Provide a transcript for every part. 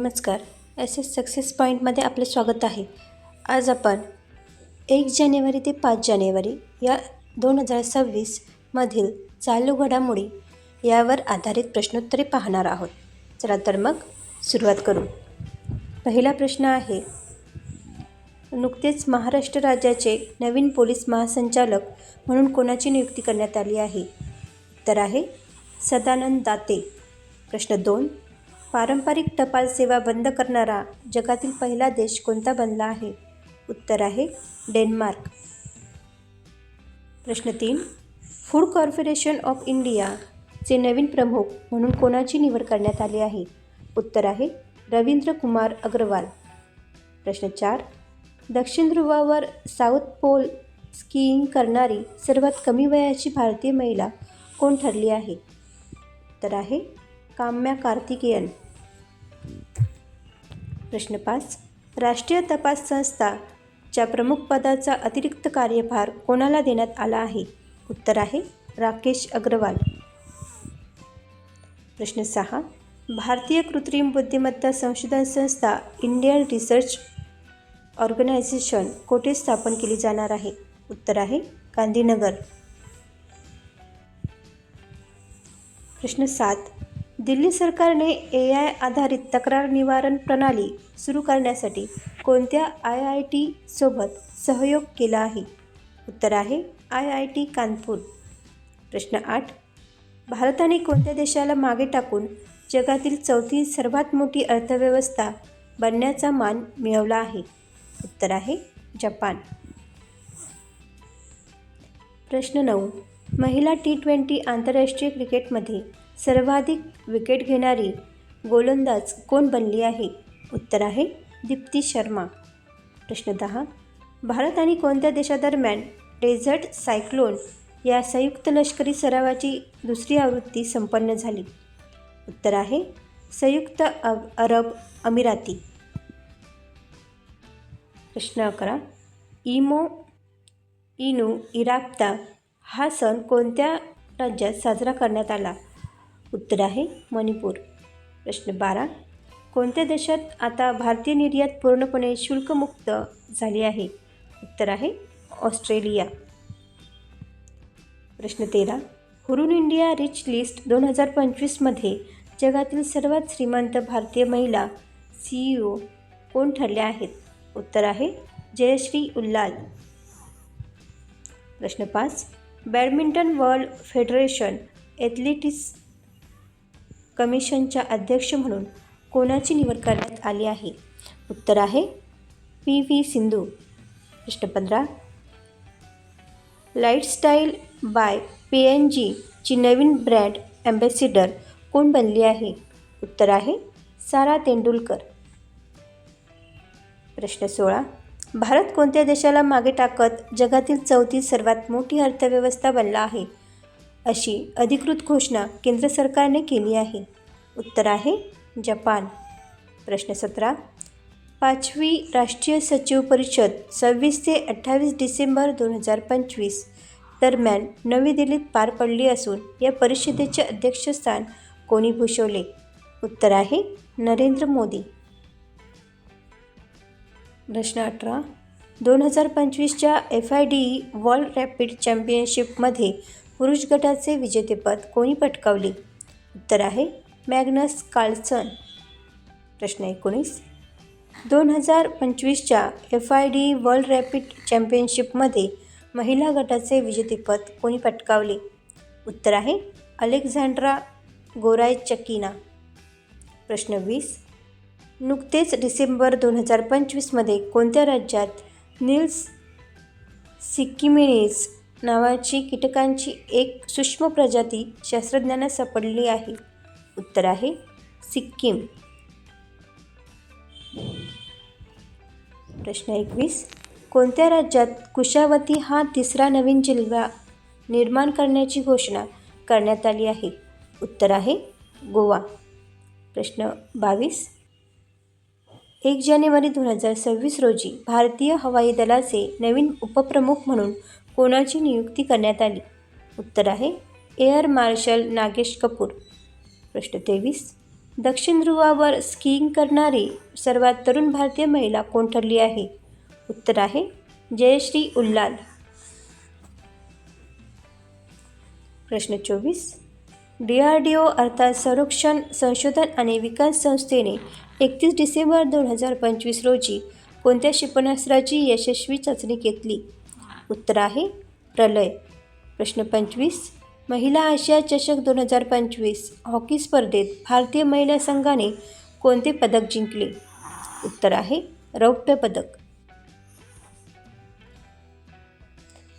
नमस्कार. S success पॉईंटमध्ये आपले स्वागत आहे. आज आपण 1 जानेवारी ते 5 जानेवारी या 2026 मधील चालू घडामोडी यावर आधारित प्रश्नोत्तरे पाहणार आहोत. चला तर मग सुरुवात करू. पहिला प्रश्न आहे, नुकतेच महाराष्ट्र राज्याचे नवीन पोलीस महासंचालक म्हणून कोणाची नियुक्ती करण्यात आली आहे? उत्तर आहे सदानंद दाते. प्रश्न 2, पारंपरिक टपाल सेवा बंद करणारा जगातील पहिला देश कोणता बनला आहे? उत्तर आहे डेन्मार्क. प्रश्न 3, फूड कॉर्पोरेशन ऑफ इंडियाचे नवीन प्रमुख म्हणून कोणाची निवड करण्यात आली आहे? उत्तर आहे रवींद्र कुमार अग्रवाल. प्रश्न 4, दक्षिण ध्रुवावर साऊथ पोल स्कीइंग करणारी सर्वात कमी वयाची भारतीय महिला कोण ठरली आहे? उत्तर आहे काम्या कार्तिकेयन. प्रश्न 5, राष्ट्रीय तपास संस्थाच्या प्रमुखपदाचा अतिरिक्त कार्यभार कोणाला देण्यात आला आहे? उत्तर आहे राकेश अग्रवाल. प्रश्न 6, भारतीय कृत्रिम बुद्धिमत्ता संशोधन संस्था इंडियन रिसर्च ऑर्गनायझेशन कोठे स्थापन केली जाणार आहे? उत्तर आहे गांधीनगर. प्रश्न 7, दिल्ली सरकारने AI आधारित तक्रार निवारण प्रणाली सुरू करण्यासाठी कोणत्या IIT सोबत सहयोग केला आहे? उत्तर आहे IIT कानपूर. प्रश्न 8, भारताने कोणत्या देशाला मागे टाकून जगातील चौथी सर्वात मोठी अर्थव्यवस्था बनण्याचा मान मिळवला आहे? उत्तर आहे जपान. प्रश्न 9, महिला T20 आंतरराष्ट्रीय क्रिकेटमध्ये सर्वाधिक विकेट घेणारी गोलंदाज कोण बनली आहे? उत्तर आहे दीप्ती शर्मा. प्रश्न 10, भारत आणि कोणत्या देशादरम्यान डेझर्ट सायक्लोन या संयुक्त लष्करी सरावाची दुसरी आवृत्ती संपन्न झाली? उत्तर आहे संयुक्त अरब अमिराती. प्रश्न 11, इनू इराप्ता हा सण कोणत्या राज्यात साजरा करण्यात आला? उत्तर आहे मणिपूर. प्रश्न 12, कोणत्या देशात आता भारतीय निर्यात पूर्णपणे शुल्कमुक्त झाली आहे? उत्तर आहे ऑस्ट्रेलिया. प्रश्न 13, हुरून इंडिया रिच लिस्ट 2025 मध्ये जगातील सर्वात श्रीमंत भारतीय महिला CEO कोण ठरल्या आहेत? उत्तर आहे जयश्री उल्लाल. प्रश्न 5, बॅडमिंटन वर्ल्ड फेडरेशन ॲथलेटिक्स कमिशनच्या अध्यक्ष म्हणून कोणाची निवड करण्यात आली आहे? उत्तर आहे PV सिंधू. प्रश्न 15, लाईफस्टाईल बाय PNG ची नवीन ब्रँड ॲम्बॅसिडर कोण बनली आहे? उत्तर आहे सारा तेंडुलकर. प्रश्न 16, भारत कोणत्या देशाला मागे टाकत जगातील चौथी सर्वात मोठी अर्थव्यवस्था बनला आहे अशी अधिकृत घोषणा केंद्र सरकारने केली आहे? उत्तर आहे जपान. प्रश्न 17, 5वी राष्ट्रीय सचिव परिषद 26 ते 28 डिसेंबर 2025 दरम्यान नवी दिल्लीत पार पडली असून या परिषदेचे अध्यक्षस्थान कोणी भूषवले? उत्तर आहे नरेंद्र मोदी. प्रश्न 18, 2025च्या FIDE वर्ल्ड रॅपिड चॅम्पियनशिपमध्ये पुरुष गटाचे विजेतेपद कोणी पटकावले? उत्तर आहे मॅग्नस कार्लसन. प्रश्न 19, 2025च्या FIDE वर्ल्ड रॅपिड चॅम्पियनशिपमध्ये महिला गटाचे विजेतेपद कोणी पटकावले? उत्तर आहे अलेक्झांड्रा गोरायचकिना. प्रश्न 20, नुकतेच डिसेंबर 2025 मध्ये कोणत्या राज्यात निल्स सिक्किमिनीज नावाची कीटकांची एक सूक्ष्म प्रजाती शास्त्रज्ञांना सापडली आहे? उत्तर आहे सिक्कीम. प्रश्न 21, कोणत्या राज्यात कुशावती हा तिसरा नवीन जिल्हा निर्माण करण्याची घोषणा करण्यात आली आहे? उत्तर आहे गोवा. प्रश्न 22, 1 जानेवारी 2026 रोजी भारतीय हवाई दलाचे नवीन उपप्रमुख म्हणून कोणाची नियुक्ती करण्यात आली? उत्तर आहे एअर मार्शल नागेश कपूर. प्रश्न 23, दक्षिण ध्रुवावर स्कीइंग करणारी सर्वात तरुण भारतीय महिला कोण ठरली आहे? उत्तर आहे जयश्री उल्हाल. प्रश्न 24. DRDO अर्थात संरक्षण संशोधन आणि विकास संस्थेने 31 डिसेंबर 2025 रोजी कोणत्या क्षेपणास्त्राची यशस्वी चाचणी घेतली? उत्तर आहे प्रलय. प्रश्न 25. महिला आशिया चषक 2025 हॉकी स्पर्धेत भारतीय महिला संघाने कोणते पदक जिंकले? उत्तर आहे रौप्य पदक.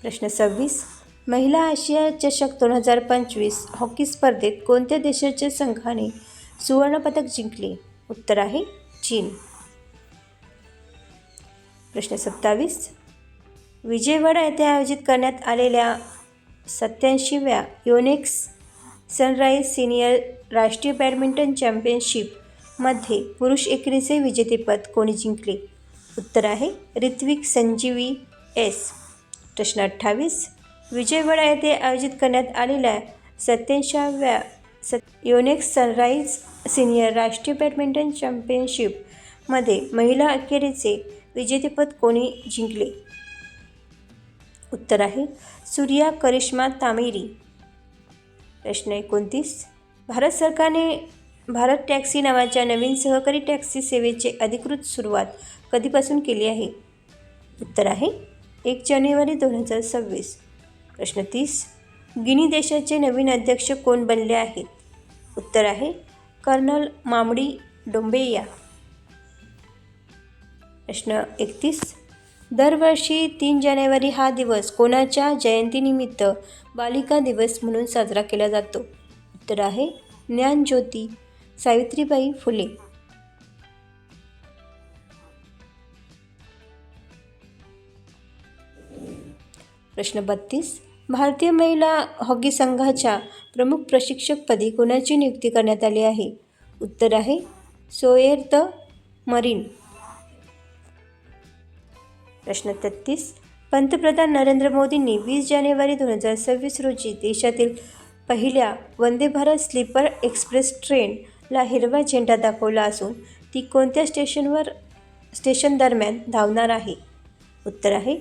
प्रश्न 26. महिला आशिया चषक 2025 हॉकी स्पर्धेत कोणत्या देशाच्या संघाने सुवर्णपदक जिंकले? उत्तर आहे चीन. प्रश्न 27. विजयवाडा येथे आयोजित करण्यात आलेल्या 87व्या योनेक्स सनराइज सिनियर राष्ट्रीय बॅडमिंटन चॅम्पियनशिपमध्ये पुरुष एकेरीचे विजेतेपद कोणी जिंकले? उत्तर आहे ऋत्विक संजीवी एस. प्रश्न 28. विजयवाडा येथे आयोजित करण्यात आलेल्या 87व्या योनेक्स सनराइज सिनियर राष्ट्रीय बॅडमिंटन चॅम्पियनशिपमध्ये महिला एकेरीचे विजेतेपद कोणी जिंकले? उत्तर आहे सूर्या करिश्मा तामेरी. प्रश्न 29. भारत सरकारने भारत टॅक्सी नावाच्या नवीन सहकारी टॅक्सी सेवेची अधिकृत सुरुवात कधीपासून केली आहे? उत्तर आहे 1 जानेवारी 2026. प्रश्न 30. गिनी देशाचे नवीन अध्यक्ष कोण बनले आहेत? उत्तर आहे कर्नल मामडी डोंबेया. प्रश्न 31. दरवर्षी 3 जानेवारी हा दिवस कोणाच्या जयंतीनिमित्त बालिका दिवस म्हणून साजरा केला जातो? उत्तर आहे ज्ञानज्योती सावित्रीबाई फुले. प्रश्न 32. भारतीय महिला हॉकी संघाच्या प्रमुख प्रशिक्षकपदी कोणाची नियुक्ती करण्यात आली आहे? उत्तर आहे सोएर्त मरीन. प्रश्न 33. पंतप्रधान नरेंद्र मोदींनी 20 जानेवारी 2026 रोजी देशातील पहिल्या वंदे भारत स्लीपर एक्सप्रेस ट्रेनला हिरवा झेंडा दाखवला असून ती कोणत्या स्टेशन दरम्यान धावणार आहे? उत्तर आहे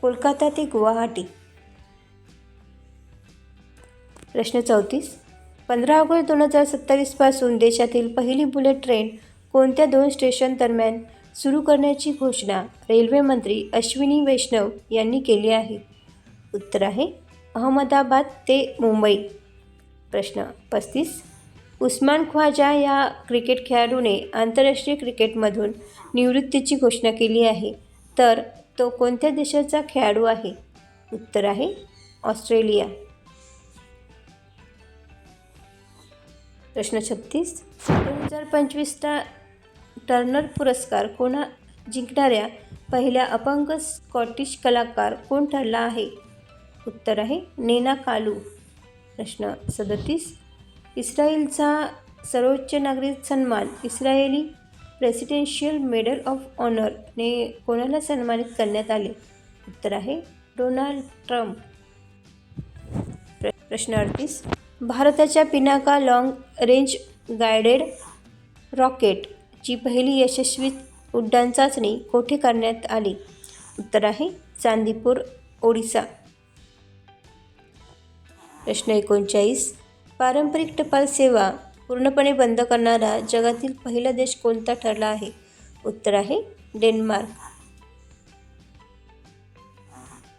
कोलकाता ते गुवाहाटी. प्रश्न 34. 15 ऑगस्ट 2027 पासून देशातील पहिली बुलेट ट्रेन कोणत्या 2 स्टेशन दरम्यान सुरू करण्याची घोषणा रेल्वे मंत्री अश्विनी वैष्णव यांनी केली आहे? उत्तर आहे अहमदाबाद ते मुंबई. प्रश्न 35. उस्मान ख्वाजा या क्रिकेट खेळाडूने आंतरराष्ट्रीय क्रिकेटमधून निवृत्तीची घोषणा केली आहे, तर तो कोणत्या देशाचा खेळाडू आहे? उत्तर आहे ऑस्ट्रेलिया. प्रश्न 36. 2025चा टर्नर पुरस्कार जिंकणाऱ्या पहिल्या अपंग स्कॉटिश कलाकार कोण ठरला आहे? उत्तर आहे नेना कालू. प्रश्न 37. इस्रायलचा सर्वोच्च नागरी सन्मान इस्रायली प्रेसिडेन्शियल मेडल ऑफ ऑनरने कोणाला सन्मानित करण्यात आले? उत्तर आहे डोनाल्ड ट्रम्प. प्रश्न 38. भारताच्या पिनाका लाँग रेंज गायडेड रॉकेटची पहिली यशस्वी उड्डाण चाचणी कोठे करण्यात आली? उत्तर आहे चांदीपूर, ओडिसा. प्रश्न 39. पारंपरिक टपाल सेवा पूर्णपणे बंद करणारा जगातील पहिला देश कोणता ठरला आहे? उत्तर आहे डेन्मार्क.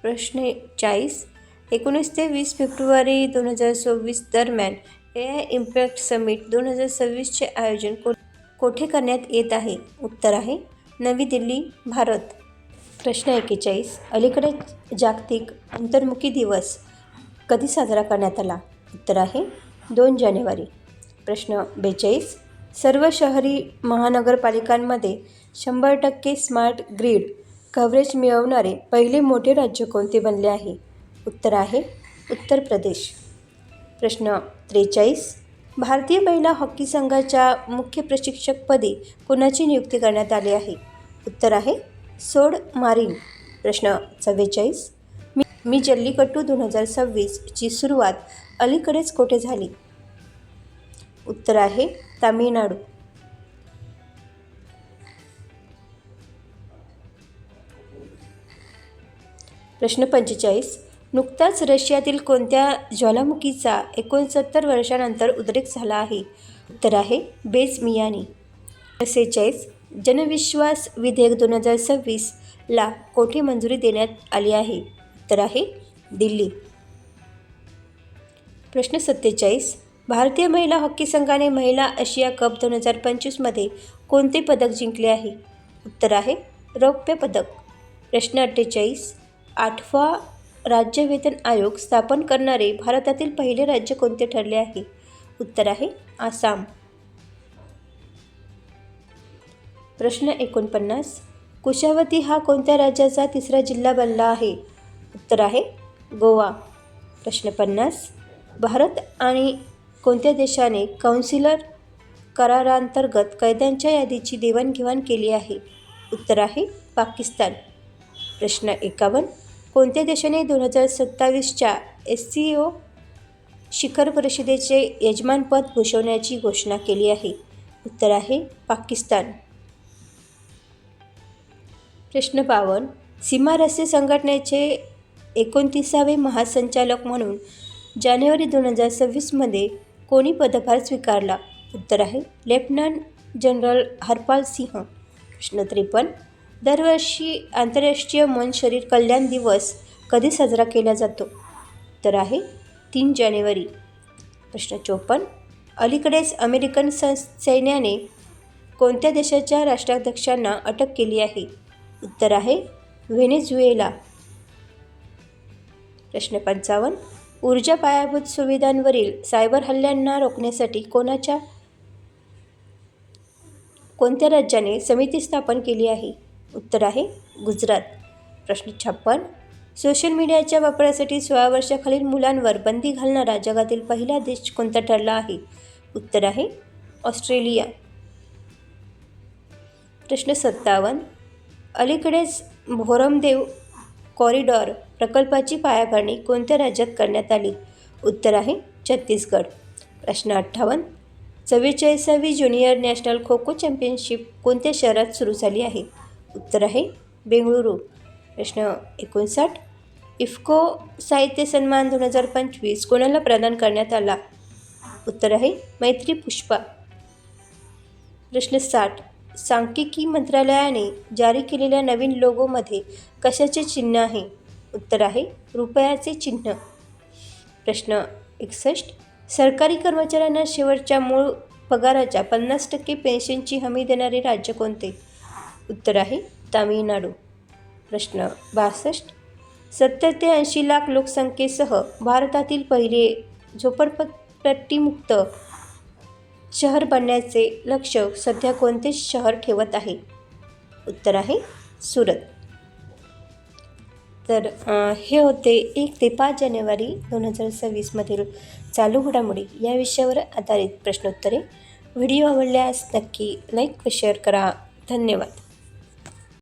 प्रश्न 40. 19 ते 20 फेब्रुवारी 2026 दरम्यान AI इम्पॅक्ट समिट 2026चे आयोजन कोठे करण्यात येत आहे? उत्तर आहे नवी दिल्ली, भारत. प्रश्न 41. अलीकडे जागतिक अंतर्मुखी दिवस कधी साजरा करण्यात आला? उत्तर आहे 2 जानेवारी. प्रश्न 42. सर्व शहरी महानगरपालिकांमध्ये 100% स्मार्ट ग्रीड कव्हरेज मिळवणारे पहिले मोठे राज्य कोणते बनले आहे? उत्तर आहे उत्तर प्रदेश. प्रश्न 43. भारतीय महिला हॉकी संघाच्या मुख्य प्रशिक्षकपदी कोणाची नियुक्ती करण्यात आली आहे? उत्तर आहे सोड मारीन. प्रश्न 44. मी जल्लीकट्टू 2026ची सुरुवात अलीकडेच कोठे झाली? उत्तर आहे तामिळनाडू. प्रश्न 45. नुकताच रशियातील कोणत्या ज्वालामुखीचा 69 वर्षांनंतर उद्रेक झाला आहे? उत्तर आहे बेजमियानी. 46. जनविश्वास विधेयक 2026 ला कोठे मंजुरी देण्यात आली आहे? उत्तर आहे दिल्ली. प्रश्न 47. भारतीय महिला हॉकी संघाने महिला आशिया कप 2025 मध्ये कोणते पदक जिंकले आहे? उत्तर आहे रौप्य पदक. प्रश्न 48. 8वा राज्य वेतन आयोग स्थापन करणारे भारतातील पहिले राज्य कोणते ठरले आहे? उत्तर आहे आसाम. प्रश्न 49. कुशावती हा कोणत्या राज्याचा तिसरा जिल्हा बनला आहे? उत्तर आहे गोवा. प्रश्न 50. भारत आणि कोणत्या देशाने कौन्सिलर करारांतर्गत कैद्यांच्या यादीची देवाणघेवाण केली आहे? उत्तर आहे पाकिस्तान. प्रश्न 51. कोणत्या देशाने 2027च्या SCO शिखर परिषदेचे यजमानपद भूषवण्याची घोषणा केली आहे? उत्तर आहे पाकिस्तान. प्रश्न 52. सीमा रस्ते संघटनेचे 29वे महासंचालक म्हणून जानेवारी 2026 मध्ये कोणी पदभार स्वीकारला? उत्तर आहे लेफ्टनंट जनरल हरपाल सिंह. प्रश्न 53. दरवर्षी आंतरराष्ट्रीय मन शरीर कल्याण दिवस कधी साजरा केला जातो? उत्तर आहे 3 जानेवारी. प्रश्न 54. अलीकडेच अमेरिकन सैन्याने कोणत्या देशाच्या राष्ट्राध्यक्षांना अटक केली आहे? उत्तर आहे व्हेनेझुएला. प्रश्न 55. ऊर्जा पायाभूत सुविधांवरील सायबर हल्ल्यांना रोखण्यासाठी कोणत्या राज्याने समिती स्थापन केली आहे? उत्तर आहे गुजरात. प्रश्न 56. सोशल मीडियाच्या वापरासाठी 16 वर्षाखालील मुलांवर बंदी घालणारा जगातील पहिला देश कोणता ठरला आहे? उत्तर आहे ऑस्ट्रेलिया. प्रश्न 57. अलीकडेच भोरमदेव कॉरिडॉर प्रकल्पाची पायाभरणी कोणत्या राज्यात करण्यात आली? उत्तर आहे छत्तीसगड. प्रश्न 58. 44वी junior national kho kho championship कोणत्या शहरात सुरू झाली आहे? उत्तर आहे बेंगळुरू. प्रश्न 59. इफ्को साहित्य सन्मान 2025 कोणाला प्रदान करण्यात आला? उत्तर आहे मैत्री पुष्पा. प्रश्न 60. सांख्यिकी मंत्रालयाने जारी केलेल्या नवीन लोगोमध्ये कशाचे चिन्ह आहे? उत्तर आहे रुपयाचे चिन्ह. प्रश्न 61. सरकारी कर्मचाऱ्यांना शेवटच्या मूळ पगाराच्या 50% पेन्शनची हमी देणारे राज्य कोणते? उत्तर आहे तामिळनाडू. प्रश्न 62. 70 ते 80 लाख लोकसंख्येसह भारतातील पहिले झोपडपट्टीमुक्त शहर बनण्याचे लक्ष्य सध्या कोणते शहर ठेवत आहे? उत्तर आहे सुरत. तर हे होते 1 ते 5 जानेवारी 2026 मधील चालू घडामोडी या विषयावर आधारित प्रश्नोत्तरे. व्हिडिओ आवडल्यास नक्की लाईक व शेअर करा. धन्यवाद.